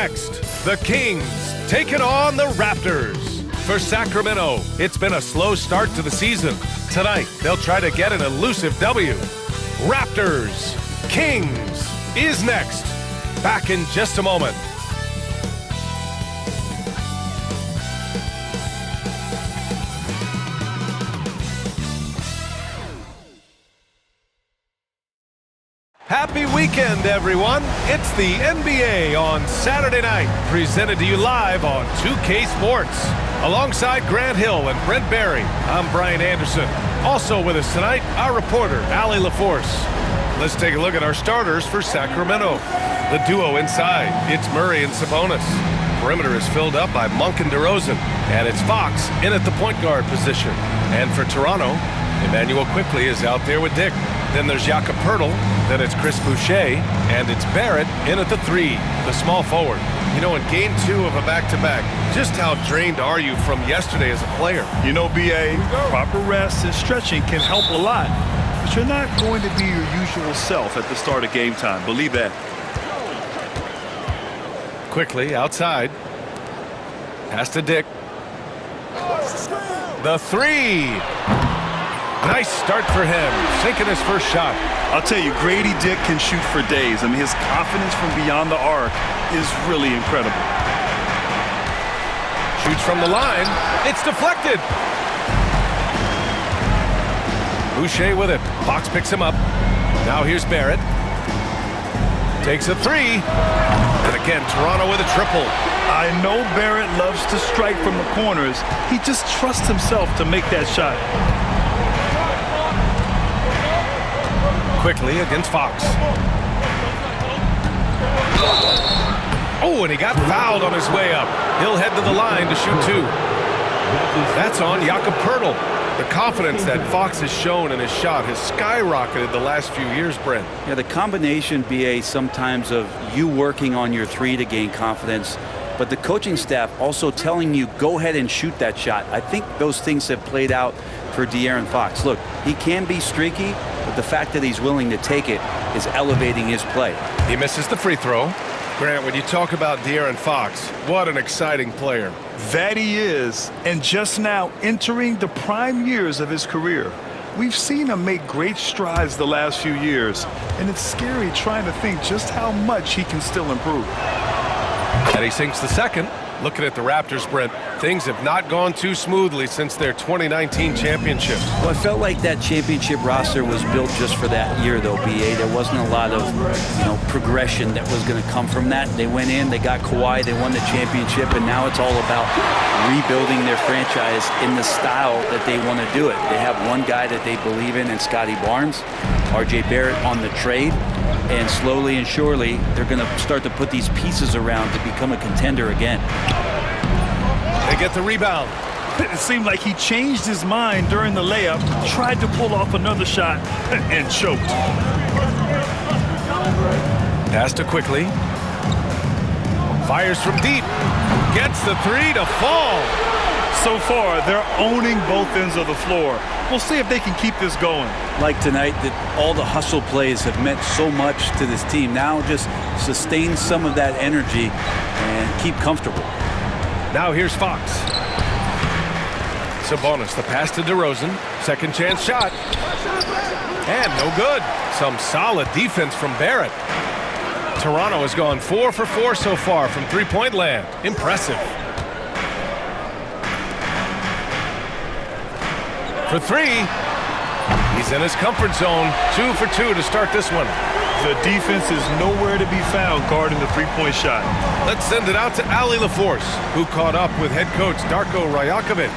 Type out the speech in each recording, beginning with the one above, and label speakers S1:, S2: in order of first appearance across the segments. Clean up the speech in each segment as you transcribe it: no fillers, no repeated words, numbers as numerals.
S1: next. The Kings taking on the Raptors. For Sacramento, it's been a slow start to the season. Tonight, they'll try to get an elusive W. Raptors, Kings is next. Back in just a moment. Happy weekend, everyone. It's the NBA on Saturday night, presented to you live on 2K Sports. Alongside Grant Hill and Brent Barry, I'm Brian Anderson. Also with us tonight, our reporter, Allie LaForce. Let's take a look at our starters for Sacramento. The duo inside, it's Murray and Sabonis. Perimeter is filled up by Monk and DeRozan, and it's Fox in at the point guard position. And for Toronto, Emmanuel Quickley is out there with Dick. Then there's Jakob Poeltl, then it's Chris Boucher, and it's Barrett in at the 3, the small forward. You know, in game 2 of a back-to-back, just how drained are you from yesterday as a player?
S2: You know, B.A., proper rest and stretching can help a lot, but you're not going to be your usual self at the start of game time. Believe that.
S1: Quickly outside. Pass to Dick. The 3. Nice start for him, sinking his first shot.
S2: I'll tell you, Grady Dick can shoot for days. I mean, his confidence from beyond the arc is really incredible.
S1: Shoots from the line. It's deflected. Boucher with it. Fox picks him up. Now here's Barrett. Takes a 3. And again, Toronto with a triple.
S2: I know Barrett loves to strike from the corners. He just trusts himself to make that shot.
S1: Quickly against Fox. Oh, and he got fouled on his way up. He'll head to the line to shoot 2. That's on Jakob Poeltl. The confidence that Fox has shown in his shot has skyrocketed the last few years, Brent.
S3: Yeah, the combination, BA, sometimes of you working on your 3 to gain confidence, but the coaching staff also telling you, go ahead and shoot that shot. I think those things have played out for De'Aaron Fox. Look, he can be streaky, but the fact that he's willing to take it is elevating his play.
S1: He misses the free throw. Grant, when you talk about De'Aaron Fox, what an exciting player.
S2: That he is, and just now entering the prime years of his career. We've seen him make great strides the last few years, and it's scary trying to think just how much he can still improve.
S1: And he sinks the second. Looking at the Raptors, Brent, things have not gone too smoothly since their 2019 championship.
S3: Well, I felt like that championship roster was built just for that year, though, BA. There wasn't a lot of, progression that was going to come from that. They went in, they got Kawhi, they won the championship, and now it's all about rebuilding their franchise in the style that they want to do it. They have one guy that they believe in Scotty Barnes, RJ Barrett on the trade, and slowly and surely they're going to start to put these pieces around to become a contender again.
S1: They get the rebound.
S2: It seemed like he changed his mind during the layup, tried to pull off another shot, and choked.
S1: Pass to Quickley. Fires from deep. Gets the 3 to fall.
S2: So far, they're owning both ends of the floor. We'll see if they can keep this going.
S3: Like tonight, that all the hustle plays have meant so much to this team. Now just sustain some of that energy and keep comfortable.
S1: Now here's Fox. Sabonis, the pass to DeRozan. Second chance shot. And no good. Some solid defense from Barrett. Toronto has gone 4 for 4 so far from three-point land. Impressive. For 3. He's in his comfort zone. 2 for 2 to start this one.
S2: The defense is nowhere to be found guarding the three-point shot.
S1: Let's send it out to Allie LaForce, who caught up with head coach Darko Rajakovic.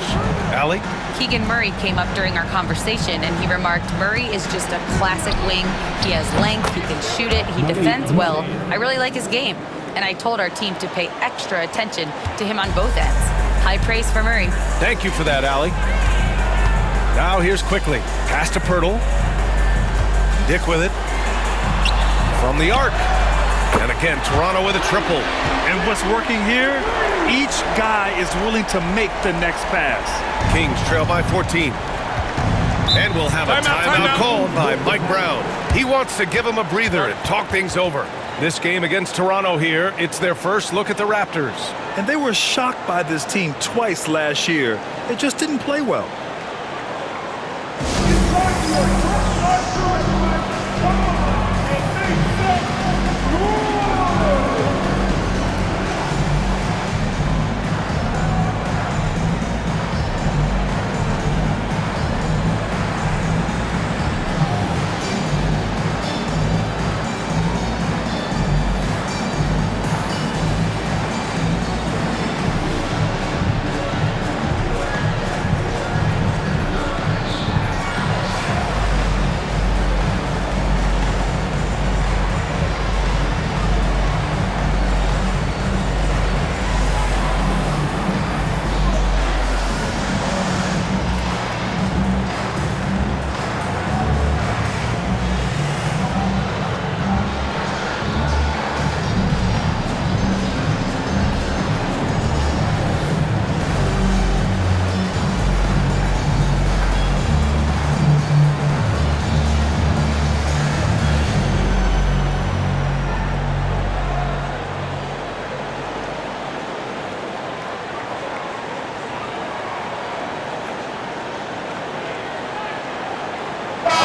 S1: Allie?
S4: Keegan Murray came up during our conversation, and he remarked, Murray is just a classic wing. He has length, he can shoot it, he defends well. I really like his game, and I told our team to pay extra attention to him on both ends. High praise for Murray.
S1: Thank you for that, Allie. Now here's Quickley. Pass to Poeltl. Dick with it. From the arc. And again, Toronto with a triple.
S2: And what's working here? Each guy is willing to make the next pass.
S1: Kings trail by 14. And we'll have a timeout called by Mike Brown. He wants to give him a breather and talk things over. This game against Toronto here, it's their first look at the Raptors.
S2: And they were shocked by this team twice last year. They just didn't play well.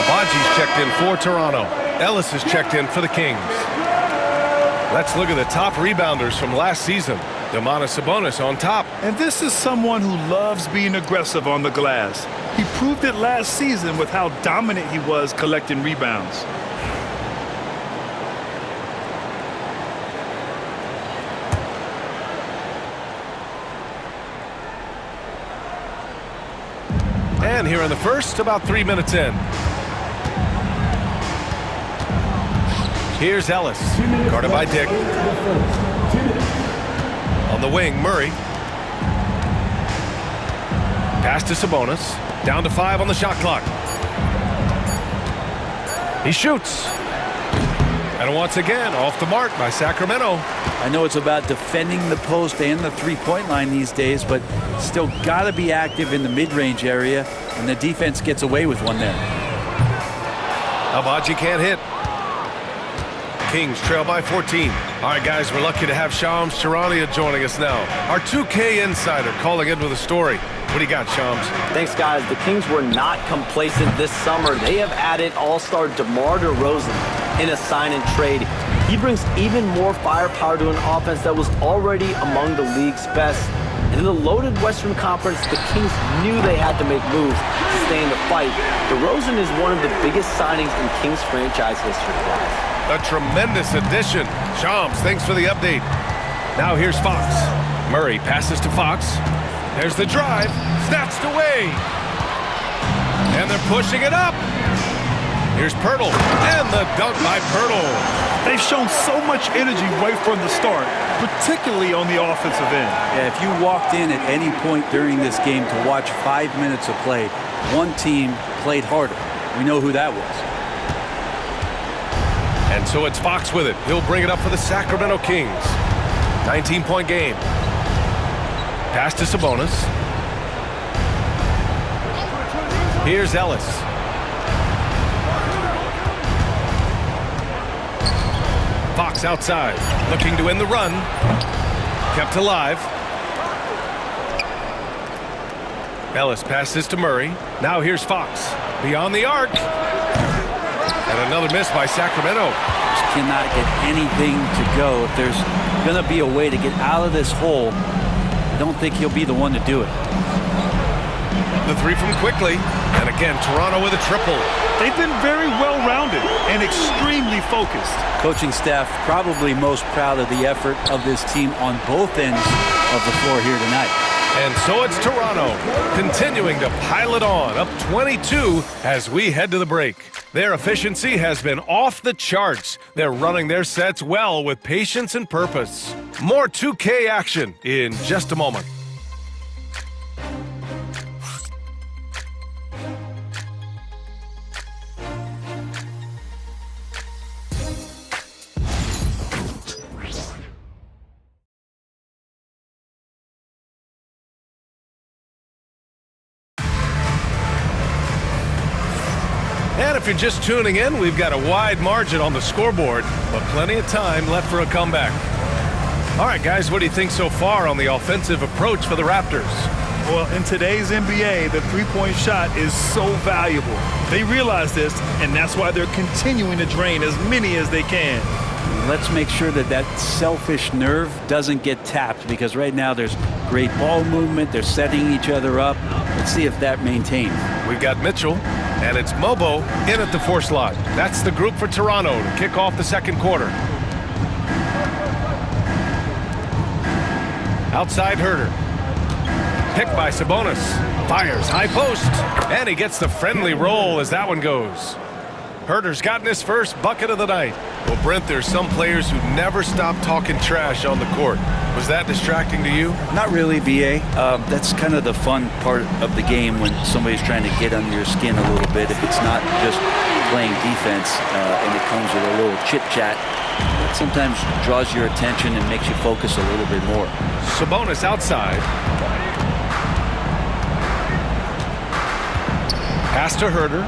S1: Abaji's checked in for Toronto. Ellis is checked in for the Kings. Let's look at the top rebounders from last season. Domantas Sabonis on top.
S2: And this is someone who loves being aggressive on the glass. He proved it last season with how dominant he was collecting rebounds.
S1: And here in the first, about 3 minutes in. Here's Ellis, guarded by Dick. On the wing, Murray. Pass to Sabonis. Down to 5 on the shot clock. He shoots. And once again, off the mark by Sacramento.
S3: I know it's about defending the post and the three-point line these days, but still got to be active in the mid-range area, and the defense gets away with one there.
S1: Abaji can't hit. Kings trail by 14. All right, guys, we're lucky to have Shams Charania joining us now. Our 2K insider calling in with a story. What do you got, Shams?
S5: Thanks, guys. The Kings were not complacent this summer. They have added all-star DeMar DeRozan in a sign and trade. He brings even more firepower to an offense that was already among the league's best. And in the loaded Western Conference, the Kings knew they had to make moves to stay in the fight. DeRozan is one of the biggest signings in Kings franchise history, guys.
S1: A tremendous addition. Shams, thanks for the update. Now here's Fox. Murray passes to Fox. There's the drive. Snatched away. And they're pushing it up. Here's Pirtle. And the dunk by Pirtle.
S2: They've shown so much energy right from the start, particularly on the offensive end.
S3: Yeah, if you walked in at any point during this game to watch 5 minutes of play, one team played harder. We know who that was.
S1: And so it's Fox with it. He'll bring it up for the Sacramento Kings. 19-point game. Pass to Sabonis. Here's Ellis. Fox outside, looking to end the run. Kept alive. Ellis passes to Murray. Now here's Fox. Beyond the arc. And another miss by Sacramento.
S3: Just cannot get anything to go. If there's going to be a way to get out of this hole, I don't think he'll be the one to do it.
S1: The three from Quickly. And again, Toronto with a triple.
S2: They've been very well-rounded and extremely focused.
S3: Coaching staff probably most proud of the effort of this team on both ends of the floor here tonight.
S1: And so it's Toronto continuing to pile it on, up 22 as we head to the break. Their efficiency has been off the charts. They're running their sets well with patience and purpose. More 2K action in just a moment. And if you're just tuning in, we've got a wide margin on the scoreboard, but plenty of time left for a comeback. All right, guys, what do you think so far on the offensive approach for the Raptors?
S2: Well, in today's NBA, the three-point shot is so valuable. They realize this, and that's why they're continuing to drain as many as they can.
S3: Let's make sure that that selfish nerve doesn't get tapped, because right now there's great ball movement. They're setting each other up. Let's see if that maintains.
S1: We've got Mitchell, and it's Mobo in at the 4 slot. That's the group for Toronto to kick off the second quarter. Outside Herder. Picked by Sabonis. Fires high post. And he gets the friendly roll as that one goes. Herder's gotten his first bucket of the night. Well, Brent, there's some players who never stop talking trash on the court. Was that distracting to you?
S3: Not really, B.A. That's kind of the fun part of the game when somebody's trying to get under your skin a little bit. If it's not just playing defense and it comes with a little chit-chat, it sometimes draws your attention and makes you focus a little bit more.
S1: Sabonis outside. Pass to Herder.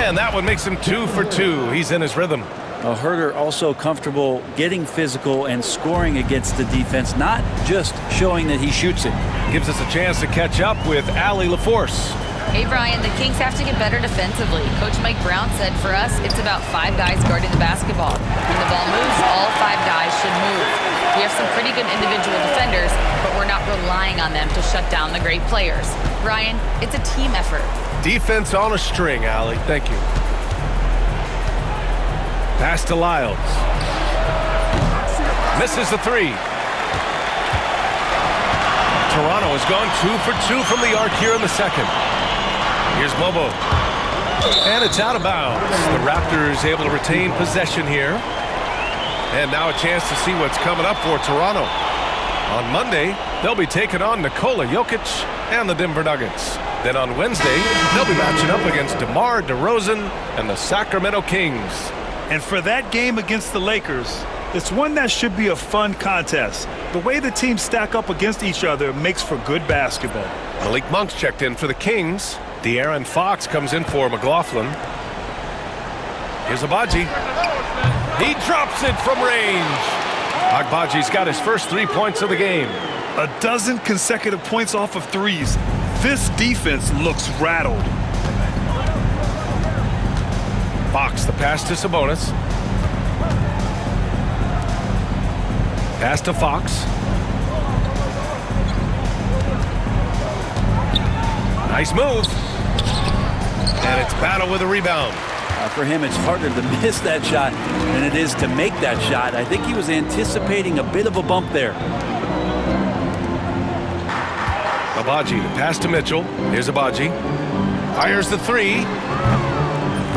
S1: And that one makes him 2 for 2. He's in his rhythm.
S3: Herder also comfortable getting physical and scoring against the defense, not just showing that he shoots it.
S1: Gives us a chance to catch up with Allie LaForce.
S4: Hey, Brian, the Kings have to get better defensively. Coach Mike Brown said for us, it's about 5 guys guarding the basketball. When the ball moves, all 5 guys should move. We have some pretty good individual defenders, but we're not relying on them to shut down the great players. Brian, it's a team effort.
S1: Defense on a string, Allie. Thank you. Pass to Lyles. Misses the 3. Toronto has gone 2 for 2 from the arc here in the second. Here's Bobo. And it's out of bounds. The Raptors able to retain possession here. And now a chance to see what's coming up for Toronto. On Monday, they'll be taking on Nikola Jokic and the Denver Nuggets. Then on Wednesday, they'll be matching up against DeMar DeRozan and the Sacramento Kings.
S2: And for that game against the Lakers, it's one that should be a fun contest. The way the teams stack up against each other makes for good basketball.
S1: Malik Monk's checked in for the Kings. De'Aaron Fox comes in for McLaughlin. Here's Agbaji. He drops it from range. Agbaji's got his first 3 points of the game.
S2: 12 consecutive points off of threes. This defense looks rattled.
S1: Fox, the pass to Sabonis. Pass to Fox. Nice move. And it's Battle with a rebound.
S3: For him, it's harder to miss that shot than it is to make that shot. I think he was anticipating a bit of a bump there.
S1: Agbaji, the pass to Mitchell. Here's Agbaji. Fires the 3.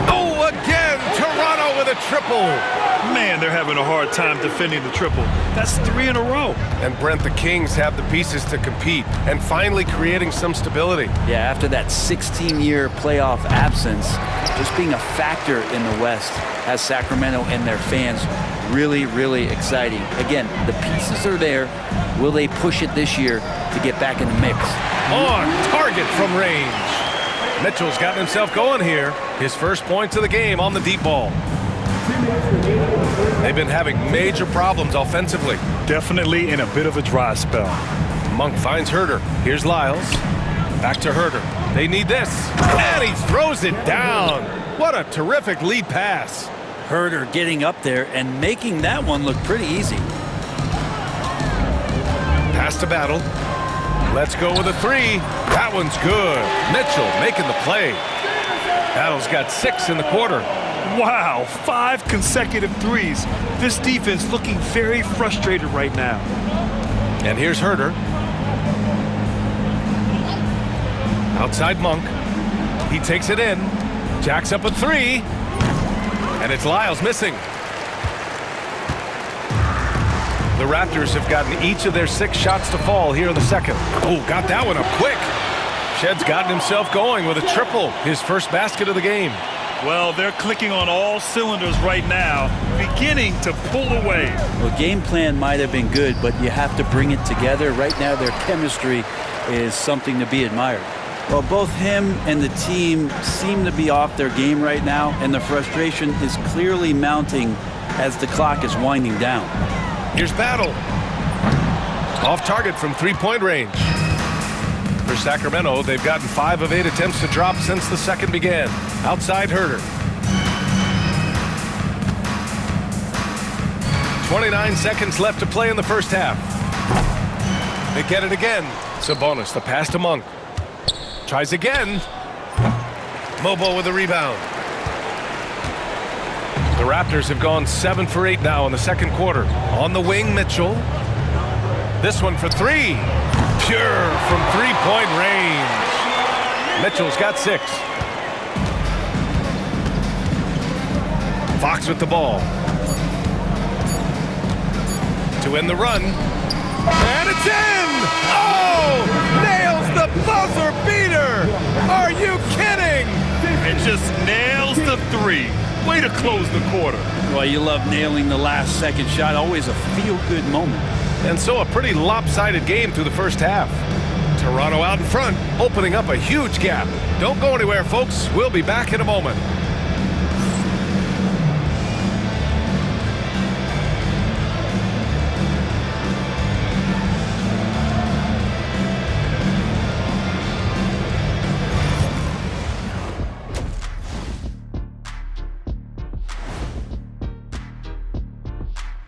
S1: Oh, again! Toronto with a triple.
S2: Man, they're having a hard time defending the triple. That's 3 in a row.
S1: And Brent, the Kings have the pieces to compete and finally creating some stability.
S3: Yeah, after that 16-year playoff absence, just being a factor in the West has Sacramento and their fans really, really exciting. Again, the pieces are there. Will they push it this year to get back in the mix?
S1: On target from range. Mitchell's gotten himself going here. His first points of the game on the deep ball. They've been having major problems offensively.
S2: Definitely in a bit of a dry spell.
S1: Monk finds Herder. Here's Lyles. Back to Herder. They need this. And he throws it down. What a terrific lead pass.
S3: Herder getting up there and making that one look pretty easy.
S1: Pass to Battle. Let's go with a 3. That one's good. Mitchell making the play. Battle's got 6 in the quarter.
S2: Wow, 5 consecutive threes. This defense looking very frustrated right now.
S1: And here's Herder. Outside Monk. He takes it in. Jacks up a 3. And it's Lyles missing. The Raptors have gotten each of their 6 shots to fall here in the second. Oh, got that one up quick. Shed's gotten himself going with a triple. His first basket of the game.
S2: Well, they're clicking on all cylinders right now, beginning to pull away.
S3: Well, game plan might have been good, but you have to bring it together. Right now, their chemistry is something to be admired. Well, both him and the team seem to be off their game right now, and the frustration is clearly mounting as the clock is winding down.
S1: Here's Battle. Off target from three-point range. For Sacramento, they've gotten 5 of 8 attempts to drop since the second began. Outside Herter. 29 seconds left to play in the first half. They get it again. Sabonis, the pass to Monk. Tries again. Mobo with the rebound. The Raptors have gone 7 for 8 now in the second quarter. On the wing, Mitchell. This one for 3. Pure from three-point range. Mitchell's got 6. Fox with the ball. To end the run. And it's in! Oh! Nails the buzzer beater! Are you kidding?
S2: And just nails the 3. Way to close the quarter.
S3: Well, you love nailing the last second shot. Always a feel-good moment.
S1: And so a pretty lopsided game through the first half. Toronto out in front, opening up a huge gap. Don't go anywhere, folks. We'll be back in a moment.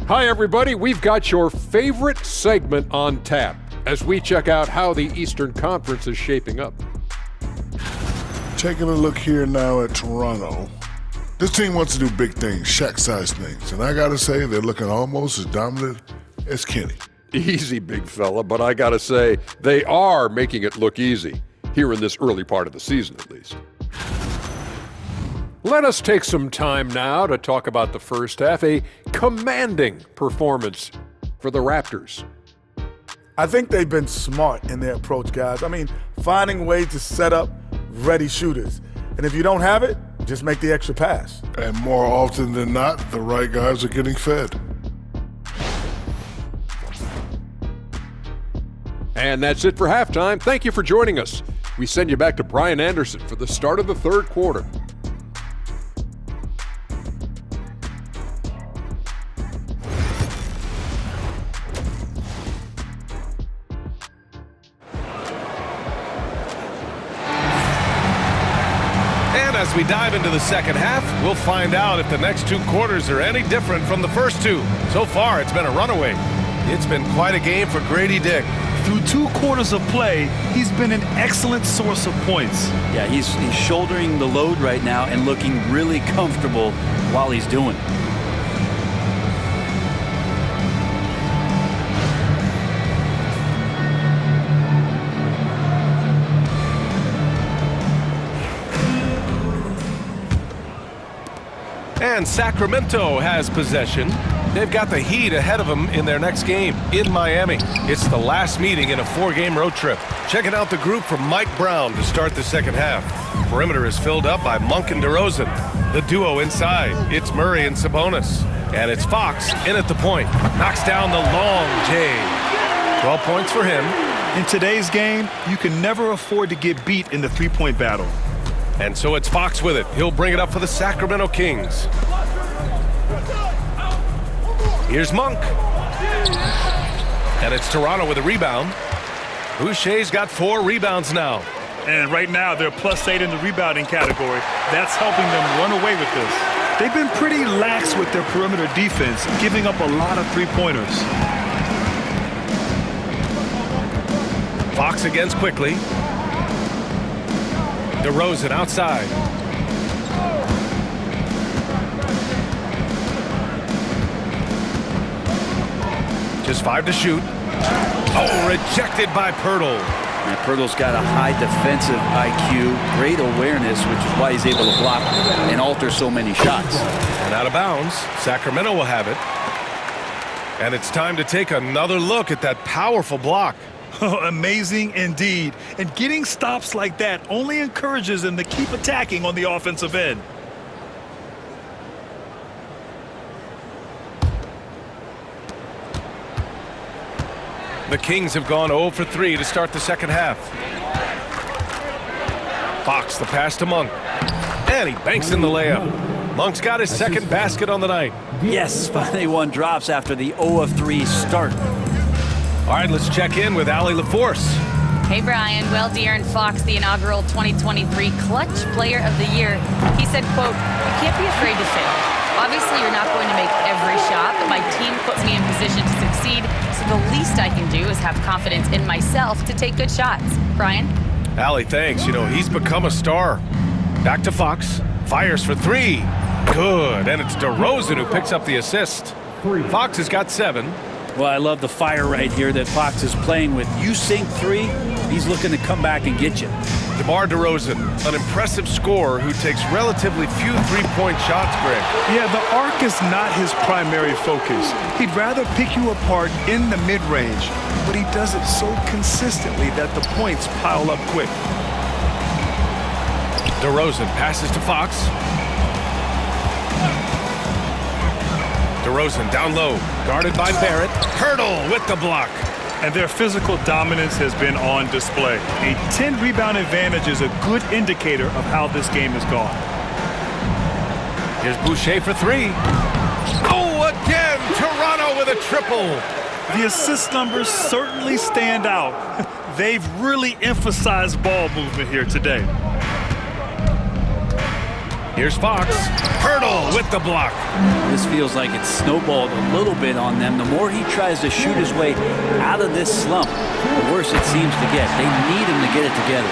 S6: Hi, everybody. We've got your favorite segment on tap as we check out how the Eastern Conference is shaping up.
S7: Taking a look here now at Toronto. This team wants to do big things, Shaq-sized things, and I gotta say they're looking almost as dominant as Kenny.
S6: Easy, big fella, but I gotta say they are making it look easy, here in this early part of the season at least. Let us take some time now to talk about the first half, a commanding performance for the Raptors.
S8: I think they've been smart in their approach, guys. I mean, finding ways to set up ready shooters. And if you don't have it, just make the extra pass.
S7: And more often than not, the right guys are getting fed.
S6: And that's it for halftime. Thank you for joining us. We send you back to Brian Anderson for the start of the third quarter.
S1: As we dive into the second half, we'll find out if the next 2 quarters are any different from the first 2. So far, it's been a runaway. It's been quite a game for Grady Dick.
S2: Through 2 quarters of play, he's been an excellent source of points.
S3: Yeah, he's shouldering the load right now and looking really comfortable while he's doing it.
S1: And Sacramento has possession. They've got the Heat ahead of them in their next game in Miami. It's the last meeting in a 4-game road trip. Checking out the group from Mike Brown to start the second half. Perimeter is filled up by Monk and DeRozan. The duo inside, it's Murray and Sabonis. And it's Fox in at the point. Knocks down the long J. 12 points for him.
S2: In today's game, you can never afford to get beat in the three-point battle.
S1: And so it's Fox with it. He'll bring it up for the Sacramento Kings. Here's Monk. And it's Toronto with a rebound. Boucher's got 4 rebounds now.
S2: And right now, they're +8 in the rebounding category. That's helping them run away with this. They've been pretty lax with their perimeter defense, giving up a lot of three-pointers.
S1: Fox against quickly. DeRozan outside. Just 5 to shoot. Oh, rejected by Pirtle.
S3: And Pirtle's got a high defensive IQ, great awareness, which is why he's able to block and alter so many shots.
S1: And out of bounds, Sacramento will have it. And it's time to take another look at that powerful block.
S2: Amazing indeed. And getting stops like that only encourages them to keep attacking on the offensive end.
S1: The Kings have gone 0 for 3 to start the second half. Fox the pass to Monk. And he banks in the layup. Monk's got his second basket on the night.
S3: Yes, finally one drops after the 0-3 start.
S1: All right, let's check in with Allie LaForce.
S4: Hey, Brian. Well, De'Aaron Fox, the inaugural 2023 Clutch Player of the Year, he said, quote, "You can't be afraid to fail. Obviously, you're not going to make every shot, but my team puts me in position to succeed, so the least I can do is have confidence in myself to take good shots." Brian?
S1: Allie, thanks. You know, he's become a star. Back to Fox. Fires for three. Good. And it's DeRozan who picks up the assist. Fox has got 7.
S3: Well, I love the fire right here that Fox is playing with. You sink 3, he's looking to come back and get you.
S1: DeMar DeRozan, an impressive scorer who takes relatively few three-point shots, Greg.
S2: Yeah, the arc is not his primary focus. He'd rather pick you apart in the mid-range, but he does it so consistently that the points pile up quick.
S1: DeRozan passes to Fox. DeRozan down low, guarded by Barrett. Hurdle with the block.
S2: And their physical dominance has been on display. A 10-rebound advantage is a good indicator of how this game has gone.
S1: Here's Boucher for 3. Oh, again, Toronto with a triple.
S2: The assist numbers certainly stand out. They've really emphasized ball movement here today.
S1: Here's Fox. Hurdle with the block.
S3: This feels like it's snowballed a little bit on them. The more he tries to shoot his way out of this slump, the worse it seems to get. They need him to get it together.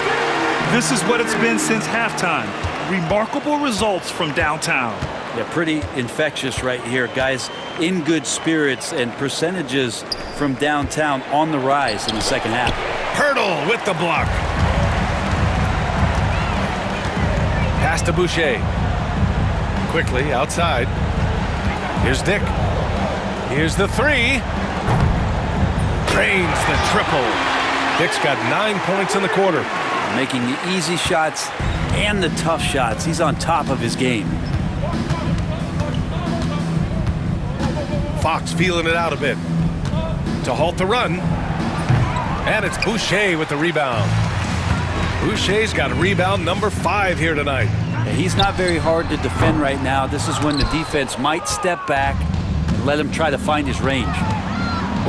S2: This is what it's been since halftime. Remarkable results from downtown.
S3: They're pretty infectious right here. Guys in good spirits and percentages from downtown on the rise in the second half.
S1: Hurdle with the block. Pass to Boucher. Quickly outside. Here's Dick. Here's the 3. Drains the triple. Dick's got 9 points in the quarter.
S3: Making the easy shots and the tough shots. He's on top of his game.
S1: Fox feeling it out a bit to halt the run. And it's Boucher with the rebound. Boucher's got rebound number 5 here tonight.
S3: He's not very hard to defend right now. This is when the defense might step back and let him try to find his range.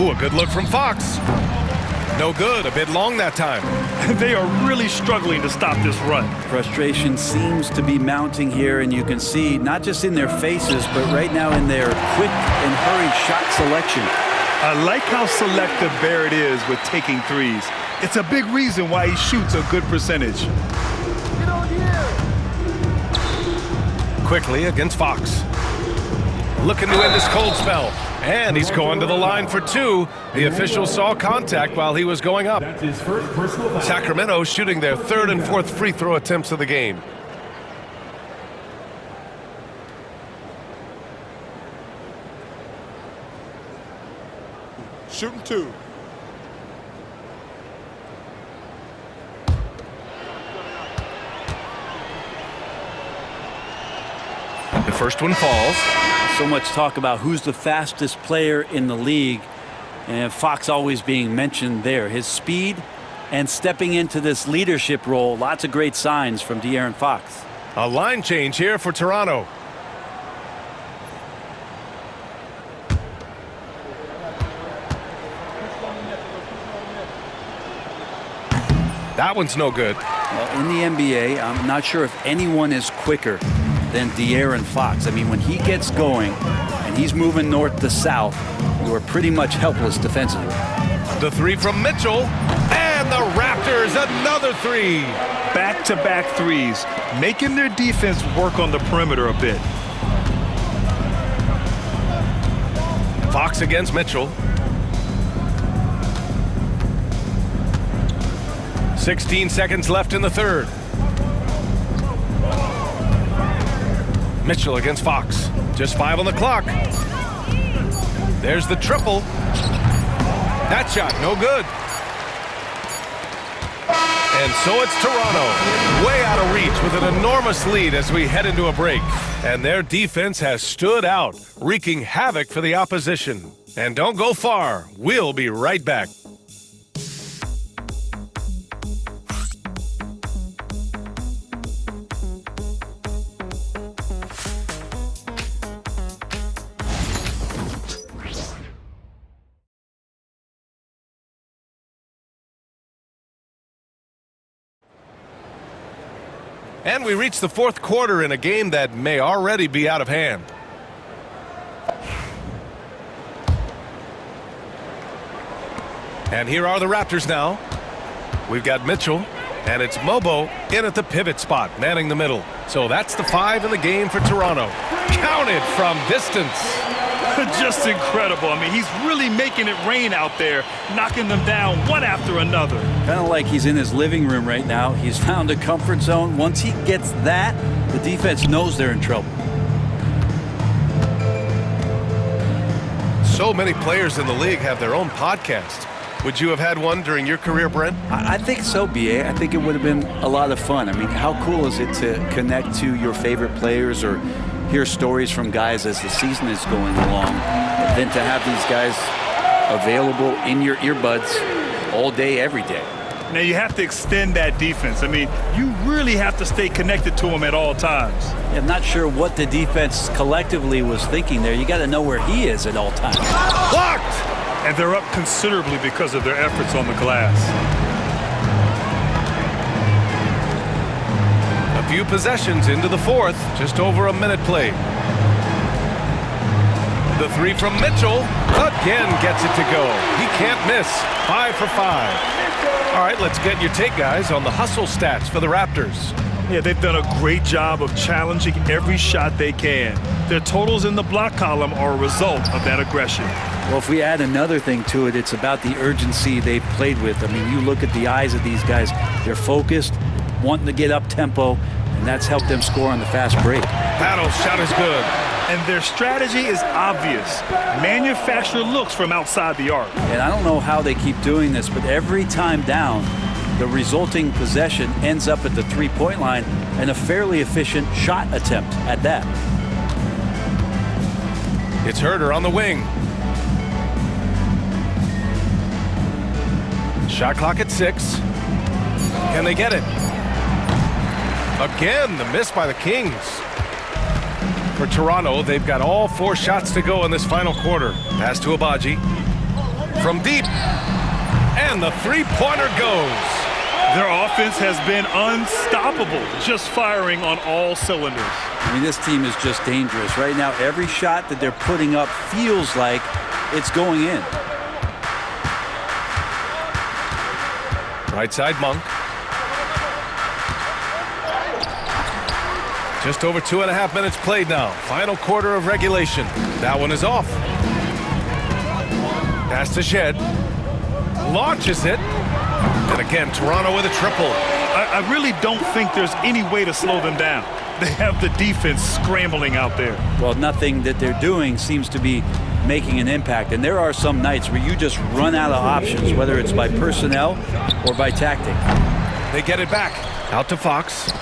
S1: Ooh, a good look from Fox. No good, a bit long that time.
S2: They are really struggling to stop this run.
S3: Frustration seems to be mounting here, and you can see not just in their faces, but right now in their quick and hurried shot selection.
S2: I like how selective Barrett is with taking threes. It's a big reason why he shoots a good percentage.
S1: Quickly against Fox. Looking to end this cold spell. And he's going to the line for 2. The official saw contact while he was going up. Sacramento shooting their 3rd and 4th free throw attempts of the game.
S7: Shooting 2.
S1: The first one falls.
S3: So much talk about who's the fastest player in the league, and Fox always being mentioned there. His speed and stepping into this leadership role, lots of great signs from De'Aaron Fox.
S1: A line change here for Toronto. That one's no good.
S3: Well, in the NBA, I'm not sure if anyone is quicker than De'Aaron Fox. I mean, when he gets going and he's moving north to south, you are pretty much helpless defensively.
S1: The 3 from Mitchell, and the Raptors another 3.
S2: Back-to-back threes, making their defense work on the perimeter a bit.
S1: Fox against Mitchell. 16 seconds left in the 3rd. Mitchell against Fox. Just 5 on the clock. There's the triple. That shot, no good. And so it's Toronto, way out of reach with an enormous lead as we head into a break. And their defense has stood out, wreaking havoc for the opposition. And don't go far. We'll be right back. And we reach the fourth quarter in a game that may already be out of hand. And here are the Raptors now. We've got Mitchell, and it's Mobo in at the pivot spot, manning the middle. So that's the 5 in the game for Toronto. Counted from distance.
S2: Just incredible. I mean, he's really making it rain out there, knocking them down one after another.
S3: Kind of like he's in his living room right now. He's found a comfort zone. Once he gets that, the defense knows they're in trouble.
S1: So many players in the league have their own podcast. Would you have had one during your career, Brent?
S3: I think so, B.A. I think it would have been a lot of fun. I mean, how cool is it to connect to your favorite players or hear stories from guys as the season is going along, than to have these guys available in your earbuds all day, every day.
S2: Now, you have to extend that defense. I mean, you really have to stay connected to them at all times.
S3: I'm not sure what the defense collectively was thinking there. You got to know where he is at all times.
S1: Blocked!
S2: And they're up considerably because of their efforts on the glass.
S1: A few possessions into the fourth, just over a minute played. The 3 from Mitchell again gets it to go. He can't miss. 5 for 5. All right, let's get your take, guys, on the hustle stats for the Raptors.
S2: Yeah, they've done a great job of challenging every shot they can. Their totals in the block column are a result of that aggression.
S3: Well, if we add another thing to it, it's about the urgency they've played with. I mean, you look at the eyes of these guys. They're focused, wanting to get up tempo, and that's helped them score on the fast break.
S1: Battle shot is good.
S2: And their strategy is obvious. Manufacture looks from outside the arc.
S3: And I don't know how they keep doing this, but every time down, the resulting possession ends up at the three-point line and a fairly efficient shot attempt at that.
S1: It's Herder on the wing. Shot clock at 6. Can they get it? Again, the miss by the Kings. For Toronto, they've got all 4 shots to go in this final quarter. Pass to Abaji. From deep. And the three-pointer goes.
S2: Their offense has been unstoppable, just firing on all cylinders.
S3: I mean, this team is just dangerous. Right now, every shot that they're putting up feels like it's going in.
S1: Right side, Monk. Just over 2.5 minutes played now. Final quarter of regulation. That one is off. Pass to Shed. Launches it. And again, Toronto with a triple.
S2: I really don't think there's any way to slow them down. They have the defense scrambling out there.
S3: Well, nothing that they're doing seems to be making an impact. And there are some nights where you just run out of options, whether it's by personnel or by tactic.
S1: They get it back. Out to Fox.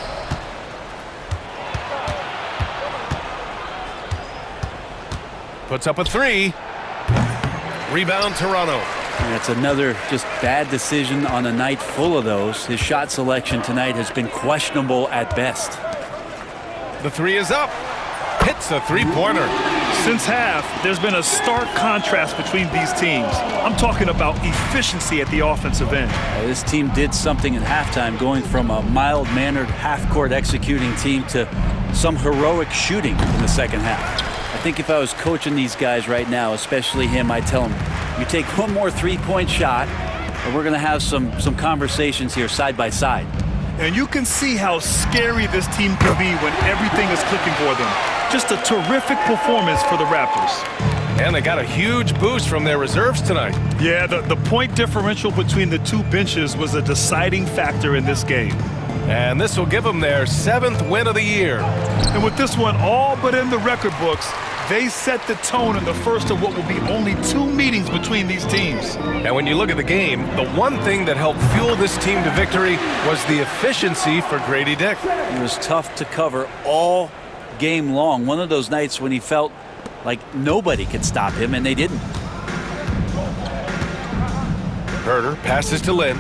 S1: Puts up a 3. Rebound, Toronto.
S3: And it's another just bad decision on a night full of those. His shot selection tonight has been questionable at best.
S1: The 3 is up. Hits a three-pointer.
S2: Since half, there's been a stark contrast between these teams. I'm talking about efficiency at the offensive end.
S3: This team did something at halftime, going from a mild-mannered half-court executing team to some heroic shooting in the second half. I think if I was coaching these guys right now, especially him, I'd tell him, you take one more three-point shot, and we're going to have some conversations here side by side.
S2: And you can see how scary this team can be when everything is clicking for them. Just a terrific performance for the Raptors.
S1: And they got a huge boost from their reserves tonight.
S2: Yeah, the point differential between the two benches was a deciding factor in this game.
S1: And this will give them their 7th win of the year.
S2: And with this one all but in the record books, they set the tone in the first of what will be only 2 meetings between these teams.
S1: And when you look at the game, the one thing that helped fuel this team to victory was the efficiency for Grady Dick.
S3: It was tough to cover all game long. One of those nights when he felt like nobody could stop him, and they didn't.
S1: Herder passes to Lynn.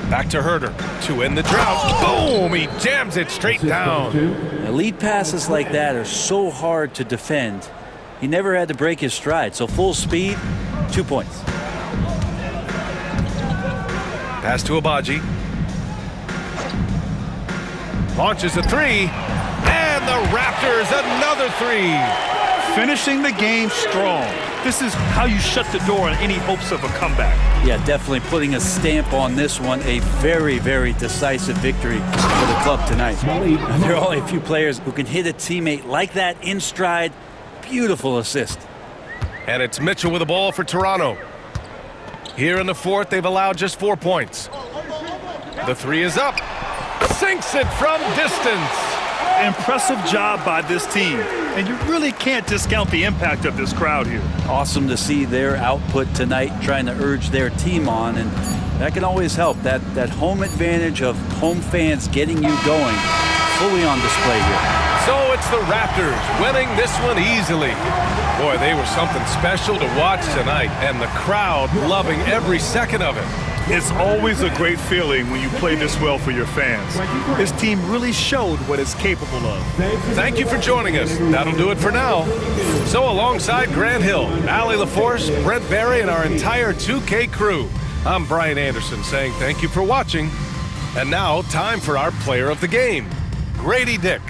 S1: Back to Herder to end the drought. Boom! He jams it straight down.
S3: Elite passes like that are so hard to defend. He never had to break his stride. So full speed, 2 points.
S1: Pass to Abaji. Launches a three, and the Raptors another three.
S2: Finishing the game strong. This is how you shut the door on any hopes of a comeback.
S3: Yeah, definitely putting a stamp on this one. A very, very decisive victory for the club tonight. There are only a few players who can hit a teammate like that in stride. Beautiful assist.
S1: And it's Mitchell with the ball for Toronto. Here in the fourth, they've allowed just 4 points. The three is up. Sinks it from distance.
S2: Impressive job by this team. And you really can't discount the impact of this crowd here.
S3: Awesome to see their output tonight, trying to urge their team on, and that can always help. That home advantage of home fans getting you going, fully on display here.
S1: So it's the Raptors winning this one easily. Boy, they were something special to watch tonight, and the crowd loving every second of it.
S2: It's always a great feeling when you play this well for your fans. This team really showed what it's capable of.
S1: Thank you for joining us. That'll do it for now. So alongside Grant Hill, Allie LaForce, Brent Barry, and our entire 2K crew, I'm Brian Anderson saying thank you for watching. And now, time for our player of the game, Grady Dick.